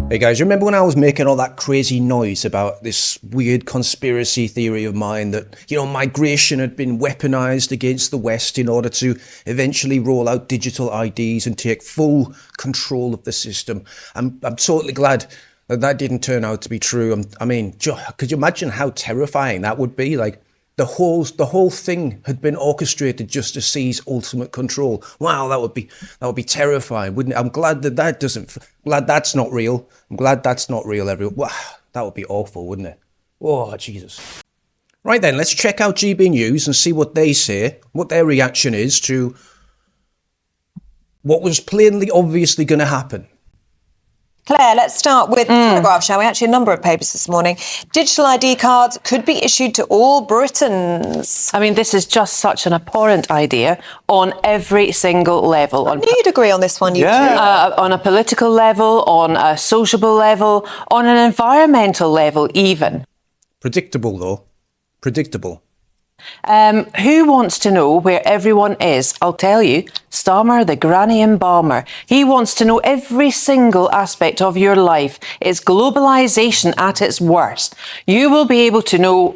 Hey guys, remember when I was making all that crazy noise about this weird conspiracy theory of mine that, migration had been weaponized against the West in order to eventually roll out digital IDs and take full control of the system? I'm totally glad that didn't turn out to be true. I mean, could you imagine how terrifying that would be? Like, the whole thing had been orchestrated just to seize ultimate control. Wow, that would be terrifying, wouldn't it? I'm glad glad that's not real. I'm glad that's not real, everyone. Wow, that would be awful, wouldn't it? Oh, Jesus. Right then, let's check out GB News and see what they say, what their reaction is to what was plainly, obviously going to happen. Claire, let's start with the Telegraph, shall we? Actually, a number of papers this morning. Digital ID cards could be issued to all Britons. I mean, this is just such an abhorrent idea on every single level. You'd agree on this one, you two. On a political level, on a sociable level, on an environmental level even. Predictable, though. Predictable. Who wants to know where everyone is? I'll tell you, Stammer, the granny embalmer. He wants to know every single aspect of your life. It's globalisation at its worst. You will be able to know,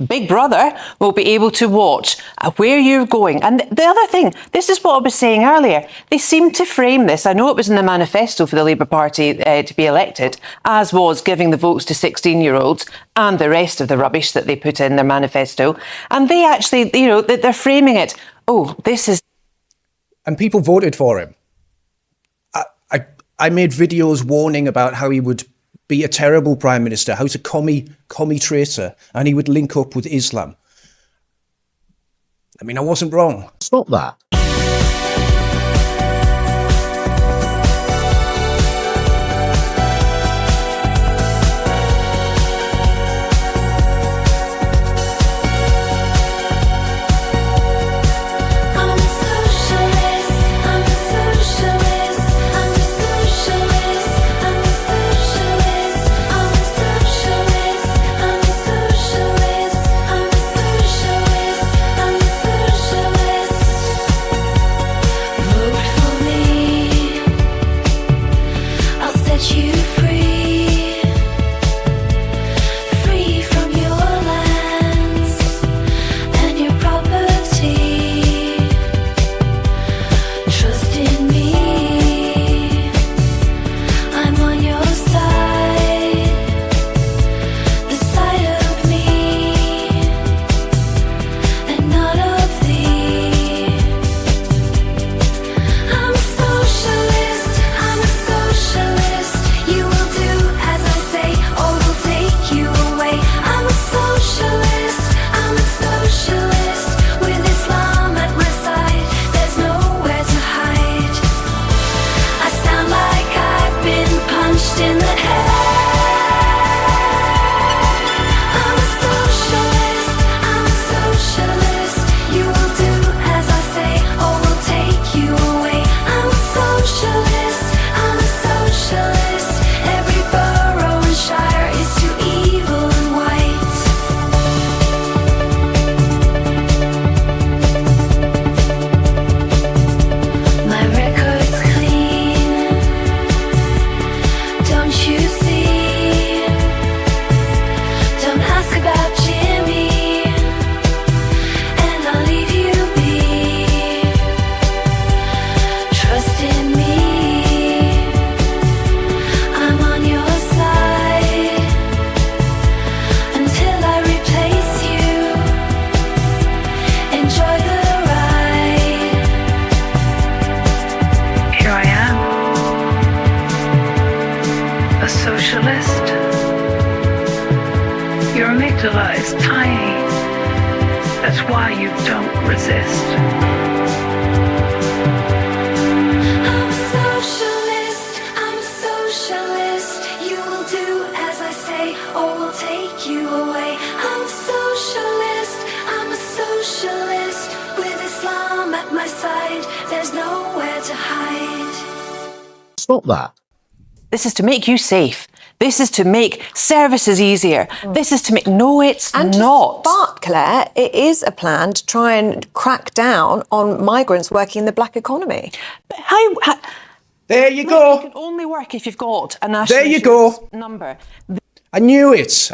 Big Brother, will be able to watch where you're going. And the other thing, this is what I was saying earlier, they seem to frame this, I know it was in the manifesto for the Labour Party to be elected, as was giving the votes to 16-year-olds and the rest of the rubbish that they put in their manifesto. And they actually, they're framing it, this is... And people voted for him. I made videos warning about how he would be a terrible prime minister, how he's a commie traitor, and he would link up with Islam. I mean, I wasn't wrong. Stop that. amygdala is tiny. That's why you don't resist. I'm a socialist, I'm a socialist. You will do as I say, or we'll take you away. I'm a socialist, I'm a socialist. With Islam at my side, there's nowhere to hide. Stop that. This is to make you safe. This is to make services easier. This is to make... No, it's not. But, Claire, it is a plan to try and crack down on migrants working in the black economy. But how There you It go. can only work if you've got a national There you insurance go. number. I knew it.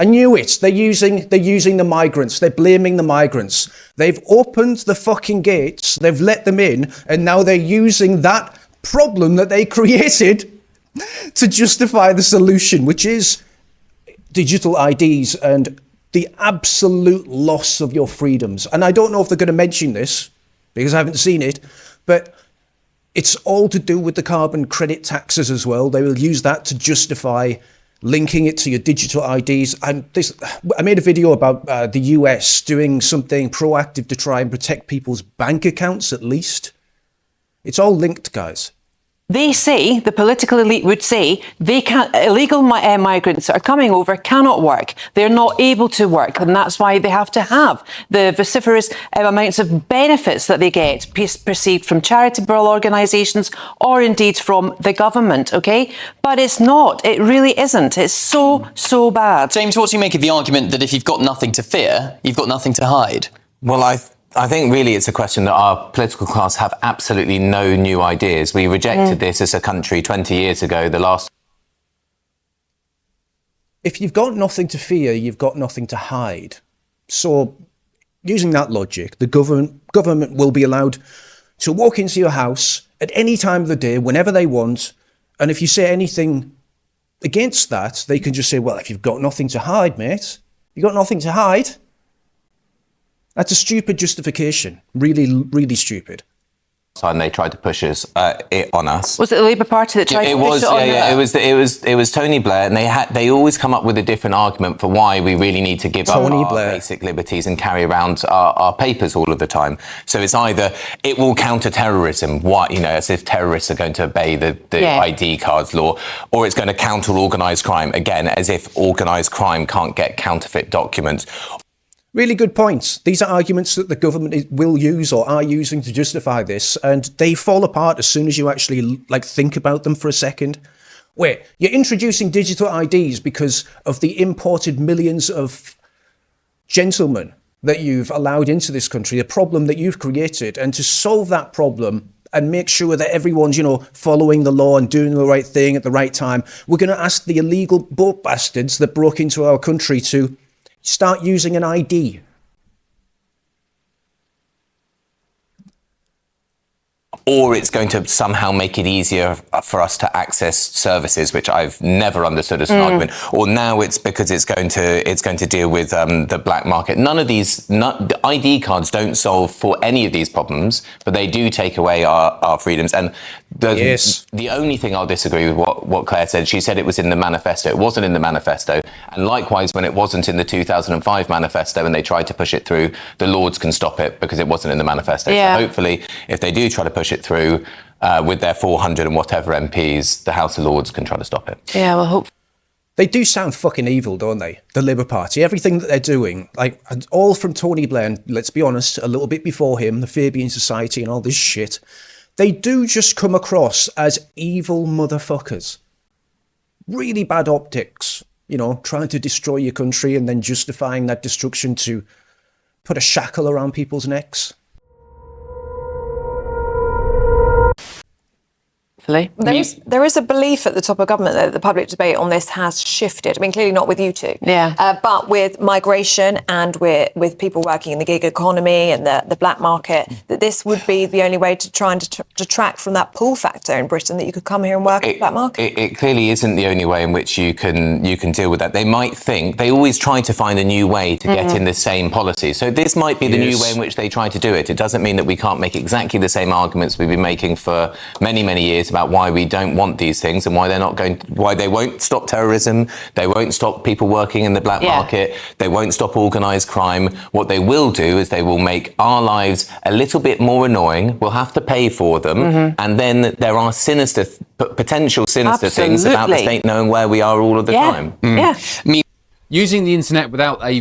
They're using the migrants. They're blaming the migrants. They've opened the fucking gates. They've let them in, and now they're using that problem that they created to justify the solution, which is digital IDs and the absolute loss of your freedoms. And I don't know if they're going to mention this because I haven't seen it, but it's all to do with the carbon credit taxes as well. They will use that to justify linking it to your digital IDs. I made a video about the US doing something proactive to try and protect people's bank accounts at least. It's all linked, guys. They say, the political elite would say, illegal migrants that are coming over cannot work. They're not able to work, and that's why they have to have the vociferous amounts of benefits that they get, perceived from charitable organisations or indeed from the government, OK? But it's not. It really isn't. It's so bad. James, what do you make of the argument that if you've got nothing to fear, you've got nothing to hide? Well, I think really it's a question that our political class have absolutely no new ideas. We rejected this as a country 20 years ago. If you've got nothing to fear, you've got nothing to hide. So, using that logic, the government will be allowed to walk into your house at any time of the day, whenever they want. And if you say anything against that, they can just say, well, if you've got nothing to hide, mate, you've got nothing to hide. That's a stupid justification. Really, really stupid. And they tried to push it on us. Was it the Labour Party that tried to push it on? It was Tony Blair, and they always come up with a different argument for why we really need to give up our basic liberties and carry around our papers all of the time. So it's either it will counter terrorism, as if terrorists are going to obey the ID cards law, or it's going to counter organised crime, again, as if organised crime can't get counterfeit documents. Really good points. These are arguments that the government will use or are using to justify this, and they fall apart as soon as you actually think about them for a second. Wait, you're introducing digital IDs because of the imported millions of gentlemen that you've allowed into this country, a problem that you've created, and to solve that problem and make sure that everyone's, following the law and doing the right thing at the right time, we're going to ask the illegal boat bastards that broke into our country to start using an ID. Or it's going to somehow make it easier for us to access services, which I've never understood as an argument. Or now it's because it's going to deal with the black market. None of these the ID cards don't solve for any of these problems, but they do take away our freedoms. And the only thing I'll disagree with what Claire said. She said it was in the manifesto. It wasn't in the manifesto. And likewise, when it wasn't in the 2005 manifesto and they tried to push it through, the Lords can stop it because it wasn't in the manifesto. Yeah. So hopefully, if they do try to push it through with their 400 and whatever MPs, the House of Lords can try to stop it. Yeah, well, hope. They do sound fucking evil, don't they? The Labour Party. Everything that they're doing, all from Tony Blair, and let's be honest, a little bit before him, the Fabian Society and all this shit, they do just come across as evil motherfuckers. Really bad optics, trying to destroy your country and then justifying that destruction to put a shackle around people's necks. There is a belief at the top of government that the public debate on this has shifted. I mean, clearly not with you two. Yeah. But with migration and with people working in the gig economy and the black market, that this would be the only way to try and detract from that pull factor in Britain, that you could come here and work in the black market. It clearly isn't the only way in which you can deal with that. They might think, they always try to find a new way to get in the same policy. So this might be the new way in which they try to do it. It doesn't mean that we can't make exactly the same arguments we've been making for many, many years about why we don't want these things and why they won't stop terrorism, they won't stop people working in the black market, they won't stop organised crime. What they will do is they will make our lives a little bit more annoying. We'll have to pay for them, and then there are potential sinister things about the state knowing where we are all of the time. Yeah. Using the internet without a...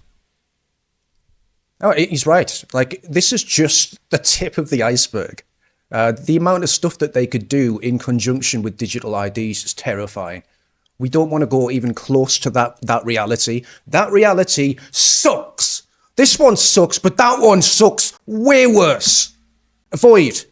Oh, he's right. This is just the tip of the iceberg. The amount of stuff that they could do in conjunction with digital IDs is terrifying. We don't want to go even close to that reality. That reality sucks. This one sucks, but that one sucks way worse. Avoid.